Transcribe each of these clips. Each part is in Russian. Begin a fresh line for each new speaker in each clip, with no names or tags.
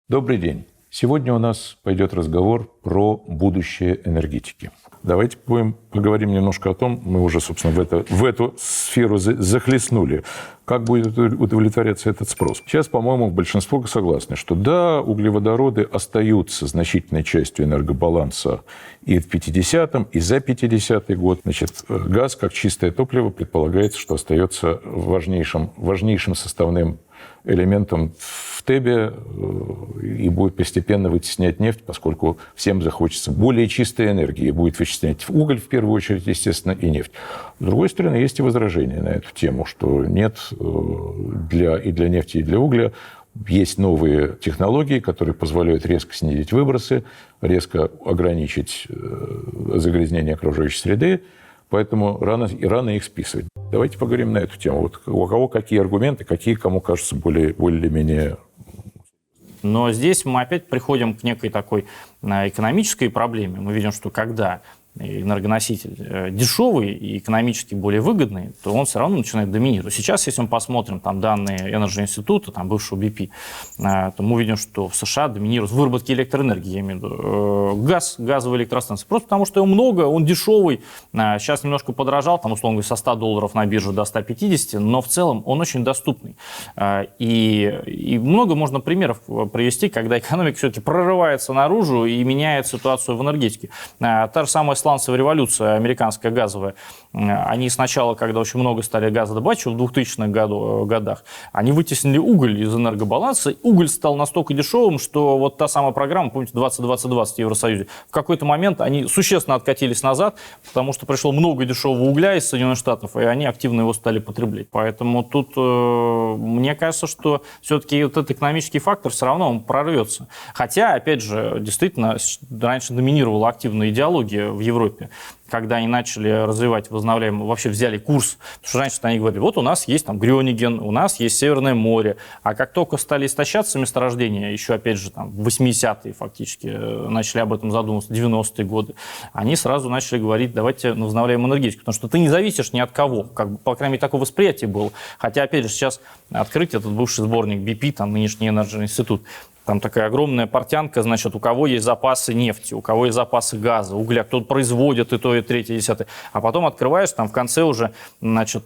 Добрый день. Сегодня у нас пойдет разговор про будущее энергетики. Давайте поговорим немножко о том, мы уже, собственно, в эту сферу захлестнули, как будет удовлетворяться этот спрос. Сейчас, по-моему, большинство согласны, что да, углеводороды остаются значительной частью энергобаланса и в 50-м, и за 50-й год. Значит, газ, как чистое топливо, предполагается, что остается важнейшим составным элементом в ТЭБе и будет постепенно вытеснять нефть, поскольку всем захочется более чистой энергии. Будет вычислять уголь, в первую очередь, естественно, и нефть. С другой стороны, есть и возражения на эту тему, что нет и для нефти, и для угля есть новые технологии, которые позволяют резко снизить выбросы, резко ограничить загрязнение окружающей среды. Поэтому рано их списывать. Давайте поговорим на эту тему. Вот у кого какие аргументы, какие кому кажутся более или менее...
Но здесь мы опять приходим к некой такой экономической проблеме. Мы видим, что когда энергоноситель дешевый и экономически более выгодный, то он все равно начинает доминировать. Сейчас, если мы посмотрим там, данные Energy Institute, там, бывшего BP, то мы увидим, что в США доминирует в выработке электроэнергии, я имею в виду, газовые электростанции. Просто потому, что его много, он дешевый. Сейчас немножко подорожал, там, условно говоря, со $100 на биржу до 150, но в целом он очень доступный. И много можно примеров привести, когда экономика все-таки прорывается наружу и меняет ситуацию в энергетике. Та же самая сланцевая революция, американская газовая, они сначала, когда очень много стали газа добывать, в 2000-х годах, они вытеснили уголь из энергобаланса. Уголь стал настолько дешевым, что вот та самая программа, помните, 20-20-20 в Евросоюзе, в какой-то момент они существенно откатились назад, потому что пришло много дешевого угля из Соединенных Штатов, и они активно его стали потреблять. Поэтому тут мне кажется, что все-таки вот этот экономический фактор все равно он прорвется. Хотя, опять же, действительно, раньше доминировала активная идеология в Европе, когда они начали развивать возобновляемые, вообще взяли курс, потому что раньше они говорили, вот у нас есть там Грёнинген, у нас есть Северное море, а как только стали истощаться месторождения, еще опять же там в 80-е фактически начали об этом задумываться, 90-е годы, они сразу начали говорить, давайте возобновляем энергетику, потому что ты не зависишь ни от кого, как бы, по крайней мере, такое восприятие было. Хотя, опять же, сейчас открыть этот бывший сборник BP, там нынешний Energy Institute, там такая огромная портянка, значит, у кого есть запасы нефти, у кого есть запасы газа, угля, кто-то производит и то, и третье, и десятое. А потом открываешь, там в конце уже, значит,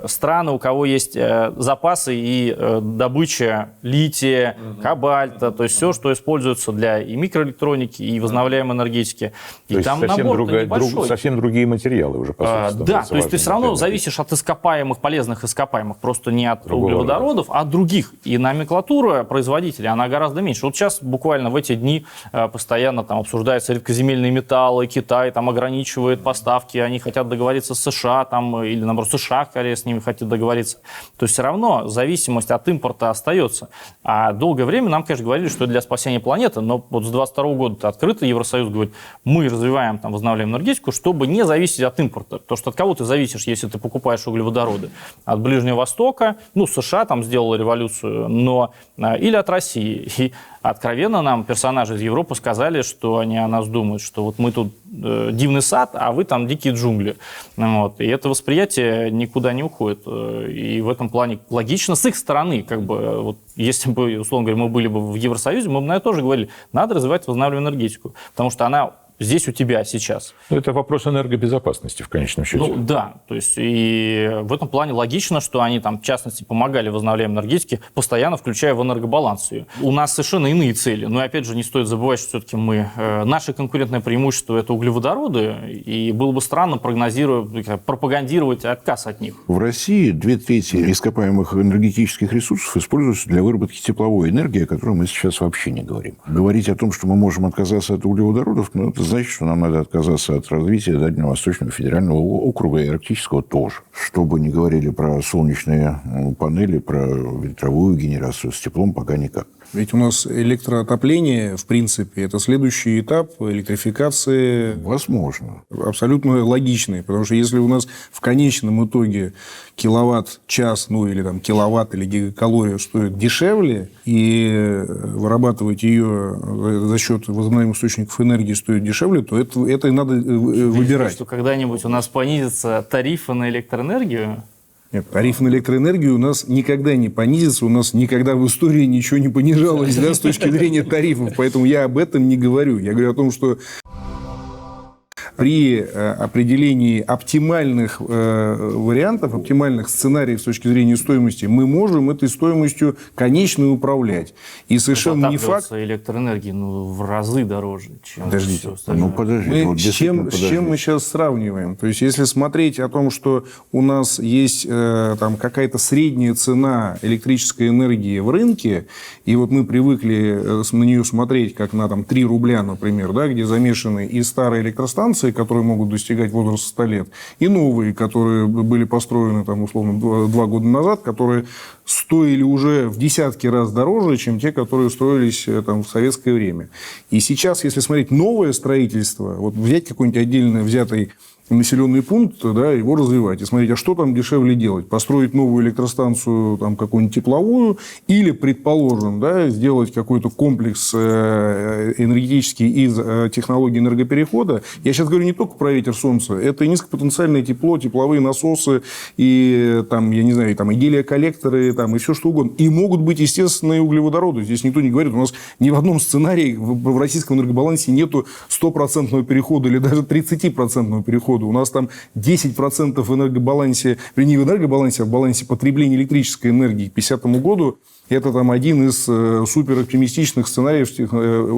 страны, у кого есть запасы и добыча лития, кобальта, то есть все, что используется для и микроэлектроники, и возобновляемой энергетики. И
то
там
есть
набор
совсем другие материалы уже, по сути.
Да, то есть ты все равно зависишь от ископаемых, полезных ископаемых, просто не от углеводородов, а от других. И номенклатура производителей, она гораздо меньше. Вот сейчас буквально в эти дни постоянно там обсуждаются редкоземельные металлы, Китай там ограничивает поставки, они хотят договориться с США, там, или наоборот США, скорее, с ними хотят договориться. То есть все равно зависимость от импорта остается. А долгое время нам, конечно, говорили, что это для спасения планеты, но вот с 22 года открыто Евросоюз говорит, мы развиваем, там, возобновляем энергетику, чтобы не зависеть от импорта. Потому что от кого ты зависишь, если ты покупаешь углеводороды? От Ближнего Востока, ну, США там сделала революцию, но или от России. И откровенно нам персонажи из Европы сказали, что они о нас думают, что вот мы тут дивный сад, а вы там дикие джунгли. Вот. И это восприятие никуда не уходит. И в этом плане логично с их стороны, как бы, вот, если бы, условно говоря, мы были бы в Евросоюзе, мы бы на это тоже говорили, надо развивать возобновляемую энергетику, потому что она здесь у тебя сейчас.
Это вопрос энергобезопасности в конечном счете.
Ну да, то есть и в этом плане логично, что они там, в частности, помогали возобновляемой энергетике, постоянно включая в энергобаланс ее. У нас совершенно иные цели. Но опять же, не стоит забывать, что все-таки наше конкурентное преимущество – это углеводороды, и было бы странно пропагандировать отказ от них.
В России 2/3 ископаемых энергетических ресурсов используются для выработки тепловой энергии, о которой мы сейчас вообще не говорим. Говорить о том, что мы можем отказаться от углеводородов, ну, это значит, что нам надо отказаться от развития Дальневосточного федерального округа и Арктического тоже. Чтобы не говорили про солнечные панели, про ветровую генерацию с теплом, пока никак.
Ведь у нас электроотопление, в принципе, это следующий этап электрификации.
Возможно.
Абсолютно логичный. Потому что если у нас в конечном итоге киловатт-час, ну или там киловатт или гигакалорию стоит дешевле, и вырабатывать ее за счет возобновляемых источников энергии стоит дешевле, то это и надо выбирать.
Что когда-нибудь у нас понизятся тарифы на электроэнергию,
Нет, тариф на электроэнергию у нас никогда не понизится, у нас никогда в истории ничего не понижалось, да, с точки зрения тарифов, поэтому я об этом не говорю. Я говорю о том, что при определении оптимальных вариантов, оптимальных сценариев с точки зрения стоимости, мы можем этой стоимостью конечной управлять. И совершенно не факт...
электроэнергии в разы дороже, чем
Подождите.
все остальное.
Подождите.
С чем мы сейчас сравниваем? То есть, если смотреть о том, что у нас есть там какая-то средняя цена электрической энергии в рынке, и вот мы привыкли на нее смотреть как на там, 3 рубля, например, да, где замешаны и старые электростанции, которые могут достигать возраста 100 лет, и новые, которые были построены, там, условно, 2 года назад, которые стоили уже в десятки раз дороже, чем те, которые строились там, в советское время. И сейчас, если смотреть новое строительство, вот взять какой-нибудь отдельно взятый населенный пункт, да, его развивать и смотреть, а что там дешевле делать? Построить новую электростанцию, там, какую-нибудь тепловую, или, предположим, да, сделать какой-то комплекс энергетический из технологий энергоперехода. Я сейчас говорю не только про ветер, солнце. Это и низкопотенциальное тепло, тепловые насосы, и, там, я не знаю, там, и гелиоколлекторы, там, и все что угодно. И могут быть, естественно, и углеводороды. Здесь никто не говорит. У нас ни в одном сценарии в российском энергобалансе нету 100% перехода или даже 30% перехода. У нас там 10% в энергобалансе, не в энергобалансе, а в балансе потребления электрической энергии к 50 году. Это там один из супероптимистичных сценариев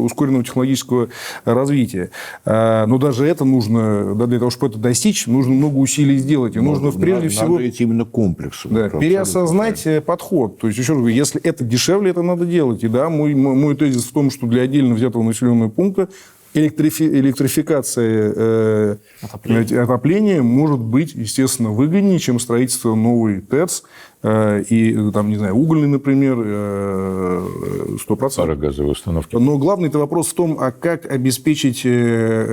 ускоренного технологического развития. Но даже это нужно, для того, чтобы это достичь, нужно много усилий сделать. И нужно прежде всего...
Надо идти именно комплексом.
Да, переосознать подход. То есть, еще раз говорю, если это дешевле, это надо делать. И да, мой тезис в том, что для отдельно взятого населенного пункта электрификация отопления может быть, естественно, выгоднее, чем строительство новой ТЭЦ и, там, не знаю, угольный, например, 100%.
Парогазовые установки.
Но главный-то вопрос в том, а как обеспечить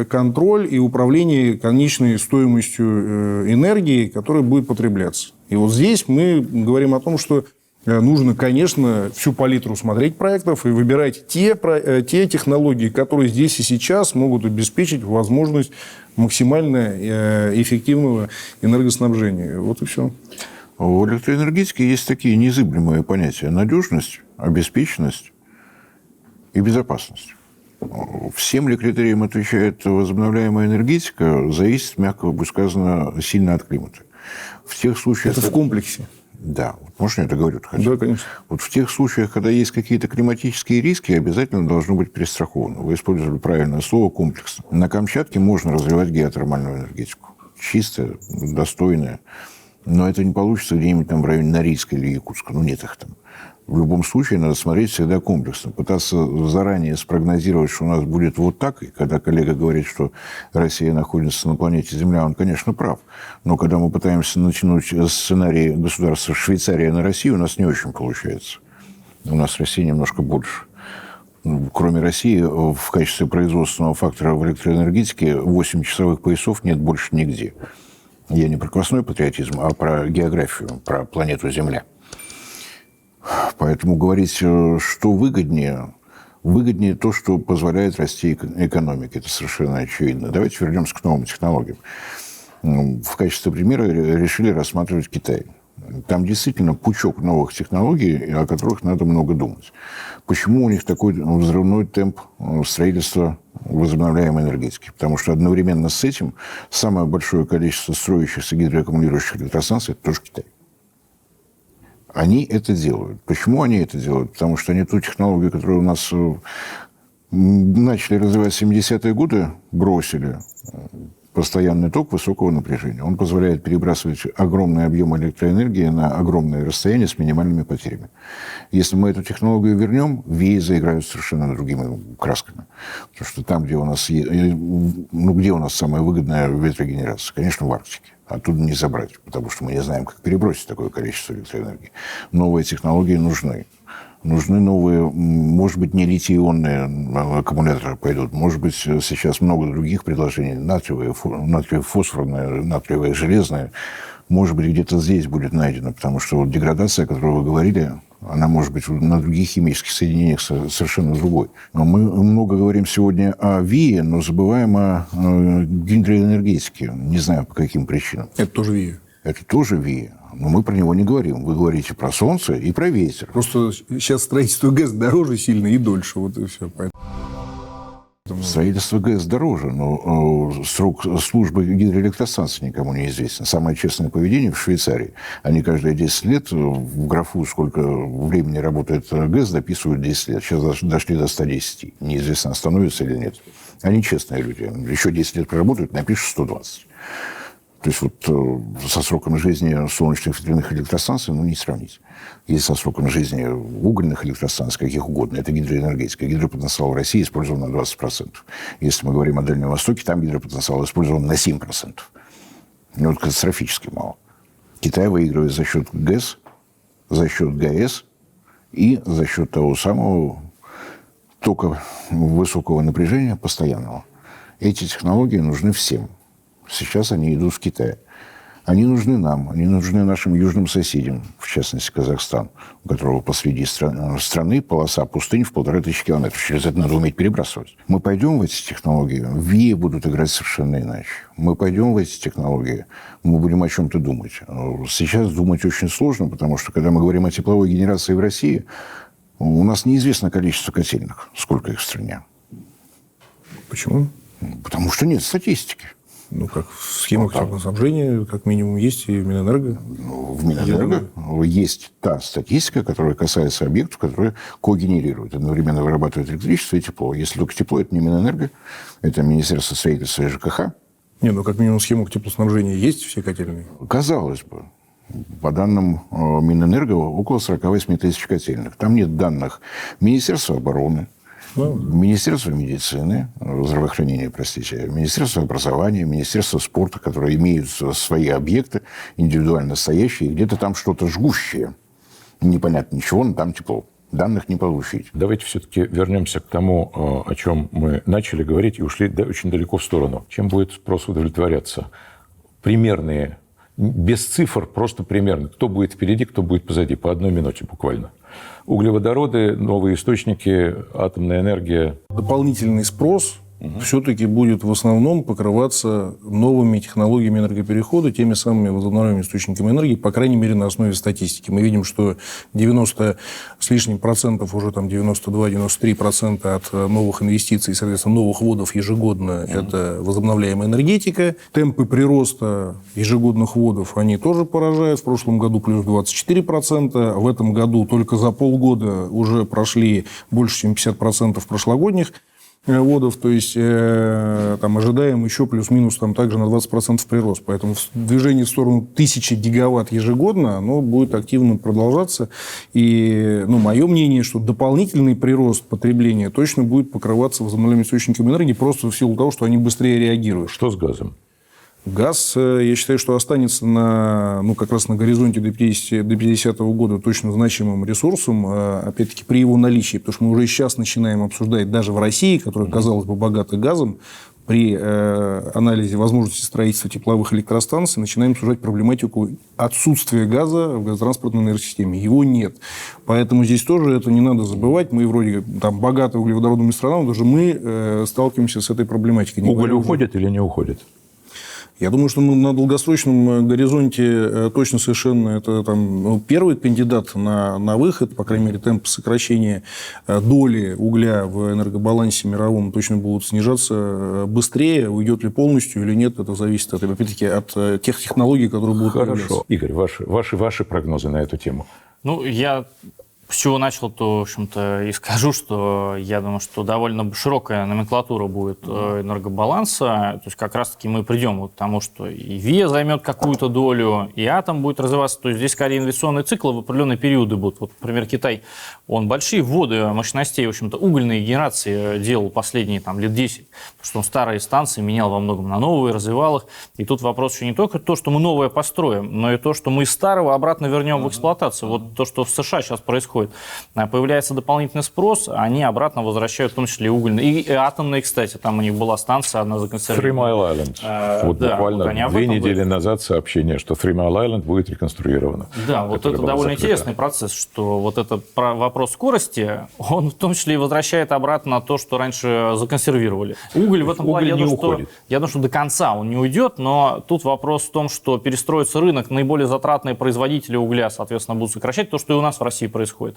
контроль и управление конечной стоимостью энергии, которая будет потребляться. И вот здесь мы говорим о том, что нужно, конечно, всю палитру смотреть проектов и выбирать те технологии, которые здесь и сейчас могут обеспечить возможность максимально эффективного энергоснабжения. Вот и все.
В электроэнергетике есть такие неизыблемые понятия: надежность, обеспеченность и безопасность. Всем ли критериям отвечает возобновляемая энергетика, зависит, мягко бы сказано, сильно от климата. В тех случаях...
Это в комплексе.
Да, можно я договорю?
Да, конечно.
Вот в тех случаях, когда есть какие-то климатические риски, обязательно должно быть перестраховано. Вы использовали правильное слово «комплексно». На Камчатке можно развивать геотермальную энергетику. Чистая, достойная. Но это не получится где-нибудь там в районе Норильска или Якутска. Ну, нет их там. В любом случае, надо смотреть всегда комплексно. Пытаться заранее спрогнозировать, что у нас будет вот так. И когда коллега говорит, что Россия находится на планете Земля, он, конечно, прав. Но когда мы пытаемся натянуть сценарий государства Швейцария на Россию, у нас не очень получается. У нас Россия немножко больше. Кроме России, в качестве производственного фактора в электроэнергетике 8 часовых поясов нет больше нигде. Я не про красной патриотизм, а про географию, про планету Земля. Поэтому говорить, что выгоднее, выгоднее то, что позволяет расти экономике. Это совершенно очевидно. Давайте вернемся к новым технологиям. В качестве примера решили рассматривать Китай. Там действительно пучок новых технологий, о которых надо много думать. Почему у них такой взрывной темп строительства возобновляемой энергетики? Потому что одновременно с этим самое большое количество строящихся гидроаккумулирующих электростанций – это тоже Китай. Они это делают. Почему они это делают? Потому что они ту технологию, которую у нас начали развивать в 70-е годы, бросили. Постоянный ток высокого напряжения. Он позволяет перебрасывать огромные объемы электроэнергии на огромные расстояния с минимальными потерями. Если мы эту технологию вернем, ВИИ заиграют совершенно другими красками. Потому что там, где у нас, где у нас самая выгодная ветрогенерация? Конечно, в Арктике. Оттуда не забрать, потому что мы не знаем, как перебросить такое количество электроэнергии. Новые технологии нужны. Нужны новые, может быть, не литий-ионные аккумуляторы пойдут. Может быть, сейчас много других предложений. Натриево-фосфорные, натриевые, железные. Может быть, где-то здесь будет найдено. Потому что вот деградация, о которой вы говорили, она может быть на других химических соединениях совершенно другой. Но мы много говорим сегодня о ВИИ, но забываем о гидроэнергетике. Не знаю, по каким причинам.
Это тоже ВИИ.
Это тоже ВИА. Но мы про него не говорим. Вы говорите про солнце и про ветер.
Просто сейчас строительство ГЭС дороже сильно и дольше. Вот и все.
Строительство ГЭС дороже, но срок службы гидроэлектростанции никому не известен. Самое честное поведение в Швейцарии. Они каждые 10 лет в графу, сколько времени работает ГЭС, дописывают 10 лет. Сейчас дошли до 110. Неизвестно, остановится или нет. Они честные люди. Еще 10 лет проработают, напишут 120. То есть вот со сроком жизни солнечных ветряных электростанций не сравнить. Если со сроком жизни угольных электростанций, каких угодно, это гидроэнергетика. Гидропотенциал в России использован на 20%. Если мы говорим о Дальнем Востоке, там гидропотенциал использован на 7%. Ну, это катастрофически мало. Китай выигрывает за счет ГЭС, за счет ГАЭС и за счет того самого тока высокого напряжения постоянного. Эти технологии нужны всем. Сейчас они идут в Китай. Они нужны нам, они нужны нашим южным соседям, в частности, Казахстан, у которого посреди страны полоса пустынь в 1500 километров. Через это надо уметь перебрасывать. Мы пойдем в эти технологии, ВИА будут играть совершенно иначе. Мы пойдем в эти технологии, мы будем о чем-то думать. Сейчас думать очень сложно, потому что, когда мы говорим о тепловой генерации в России, у нас неизвестно количество котельных, сколько их в стране.
Почему?
Потому что нет статистики.
Ну, как в схемах теплоснабжения, как минимум, есть и в Минэнерго.
В Минэнерго есть та статистика, которая касается объектов, которые когенерируют, одновременно вырабатывают электричество и тепло. Если только тепло, это не Минэнерго, это Министерство строительства и ЖКХ.
Не, ну, как минимум, в схемах теплоснабжения есть все котельные?
Казалось бы. По данным Минэнерго, около 48 тысяч котельных. Там нет данных Министерства обороны, Министерство медицины, здравоохранения, простите, Министерство образования, Министерство спорта, которые имеют свои объекты, индивидуально стоящие, и где-то там что-то жгущее. Непонятно ничего, но там тепло. Данных не получить.
Давайте все-таки вернемся к тому, о чем мы начали говорить, и ушли очень далеко в сторону. Чем будет спрос удовлетворяться? Примерные, без цифр, просто примерно. Кто будет впереди, кто будет позади, по одной минуте буквально. Углеводороды, новые источники, атомная энергия.
Дополнительный спрос все-таки будет в основном покрываться новыми технологиями энергоперехода, теми самыми возобновляемыми источниками энергии, по крайней мере, на основе статистики. Мы видим, что 90 с лишним процентов, уже там 92-93% от новых инвестиций, соответственно, новых вводов ежегодно, это возобновляемая энергетика. Темпы прироста ежегодных вводов, они тоже поражают. В прошлом году плюс 24%, в этом году только за полгода уже прошли больше, чем 50% прошлогодних вводов, то есть там ожидаем еще плюс-минус там также на 20% прирост. Поэтому движение в сторону 1000 гигаватт ежегодно, оно будет активно продолжаться. И мое мнение, что дополнительный прирост потребления точно будет покрываться возобновляемыми источниками энергии просто в силу того, что они быстрее реагируют.
Что с газом?
Газ, я считаю, что останется как раз на горизонте до 50 года точно значимым ресурсом, опять-таки, при его наличии. Потому что мы уже сейчас начинаем обсуждать даже в России, которая, казалось бы, богата газом, при анализе возможности строительства тепловых электростанций начинаем обсуждать проблематику отсутствия газа в газотранспортной энергосистеме. Его нет. Поэтому здесь тоже это не надо забывать. Мы вроде там богатая углеводородными странами, даже мы сталкиваемся с этой проблематикой.
Уголь уходит или не уходит?
Я думаю, что на долгосрочном горизонте точно совершенно это первый кандидат на выход, по крайней мере, темпы сокращения доли угля в энергобалансе мировом точно будут снижаться быстрее. Уйдет ли полностью или нет, это зависит, опять-таки, от тех технологий, которые будут появляться.
Хорошо. Игорь, ваши прогнозы на эту тему?
Я с чего начал, то, в общем-то, и скажу, что я думаю, что довольно широкая номенклатура будет энергобаланса. То есть, как раз-таки мы придем к тому, что и ВИА займет какую-то долю, и атом будет развиваться. То есть, здесь, скорее, инвестиционные циклы в определенные периоды будут. Вот, например, Китай, он большие вводы мощностей, в общем-то, угольные генерации делал последние лет 10. Потому что он старые станции менял во многом на новые, развивал их. И тут вопрос еще не только то, что мы новое построим, но и то, что мы из старого обратно вернем в эксплуатацию. Вот то, что в США сейчас происходит. происходит. Появляется дополнительный спрос, они обратно возвращают, в том числе и угольные. И атомные, кстати, там у них была станция, одна
Three
законсервирована.
Mile Island. Вот
да,
буквально
вот они об
2
этом
недели
говорят.
назад сообщение, что Three Mile Island будет реконструировано.
Да, вот
которая
это
была
довольно
закрыта.
интересный процесс, что вот этот вопрос скорости, он в том числе и возвращает обратно то, что раньше законсервировали. Уголь в этом
уголь
плане,
не уходит.
я думаю, что до конца он не уйдет, но тут вопрос в том, что перестроится рынок, наиболее затратные производители угля, соответственно, будут сокращать то, что и у нас в России происходит.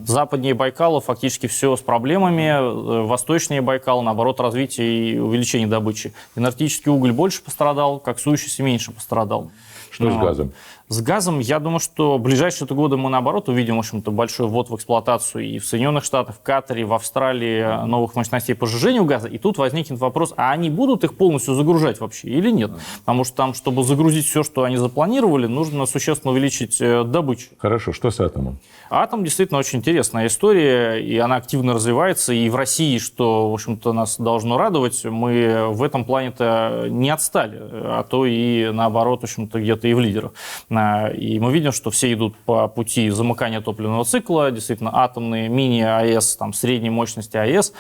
Западнее Байкала фактически все с проблемами, восточнее Байкала, наоборот, развитие и увеличение добычи. Энергетический уголь больше пострадал, коксующийся меньше пострадал.
Что с газом?
С газом, я думаю, что в ближайшие годы мы, наоборот, увидим, в общем-то, большой ввод в эксплуатацию и в Соединенных Штатах, в Катаре, в Австралии новых мощностей по сжижению газа. И тут возникнет вопрос, а они будут их полностью загружать вообще или нет? Потому что там, чтобы загрузить все, что они запланировали, нужно существенно увеличить добычу.
Хорошо, что с атомом?
Атом действительно очень интересная история, и она активно развивается. И в России, что, в общем-то, нас должно радовать, мы в этом плане-то не отстали, а то и наоборот, в общем-то, где-то и в лидерах. И мы видим, что все идут по пути замыкания топливного цикла, действительно, атомные мини-АЭС, там, средней мощности АЭС.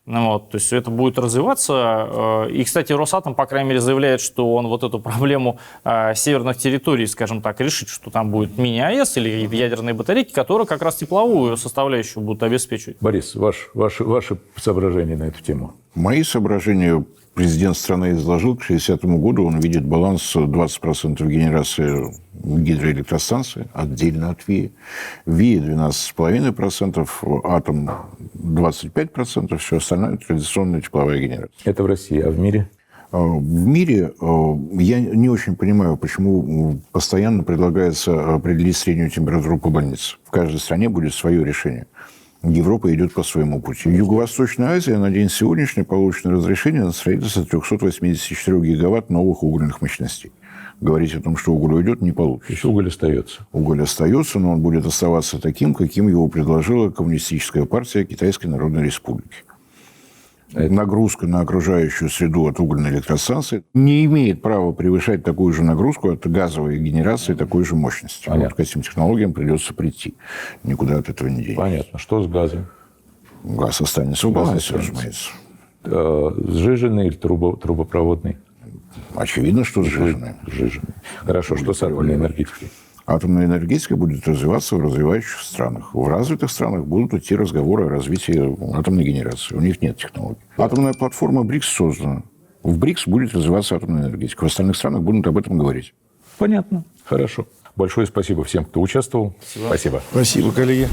Вот, то есть это будет развиваться. И, кстати, Росатом, по крайней мере, заявляет, что он вот эту проблему северных территорий, скажем так, решит, что там будет мини-АЭС или ядерные батарейки, которые как раз тепловую составляющую будут обеспечивать.
Борис, ваши соображения на эту тему?
Мои соображения президент страны изложил. К 60-му году он видит баланс 20% генерации гидроэлектростанции отдельно от ВИЭ. ВИЭ 12,5%, атом 25%, все остальное традиционная тепловая генерация.
Это в России, а в мире?
В мире я не очень понимаю, почему постоянно предлагается определить среднюю температуру по больнице. В каждой стране будет свое решение. Европа идет по своему пути. Юго-Восточная Азия на день сегодняшний получено разрешение на строительство 384 гигаватт новых угольных мощностей. Говорить о том, что уголь уйдет, не получится.
То есть уголь остается.
Уголь остается, но он будет оставаться таким, каким его предложила Коммунистическая партия Китайской Народной Республики. Нагрузка на окружающую среду от угольной электростанции не имеет права превышать такую же нагрузку от газовой генерации такой же мощности. Вот к этим технологиям придется прийти. Никуда от этого не денешься.
Понятно. Что с газом?
Газ останется в балансе, разумеется.
Сжиженный или трубопроводный?
Очевидно, что сжиженный.
Сжиженный. Хорошо. Что с атомной энергетикой?
Атомная энергетика будет развиваться в развивающихся странах. В развитых странах будут идти разговоры о развитии атомной генерации. У них нет технологий. Атомная платформа БРИКС создана. В БРИКС будет развиваться атомная энергетика. В остальных странах будут об этом говорить.
Понятно. Хорошо. Большое спасибо всем, кто участвовал. Спасибо.
Спасибо, коллеги.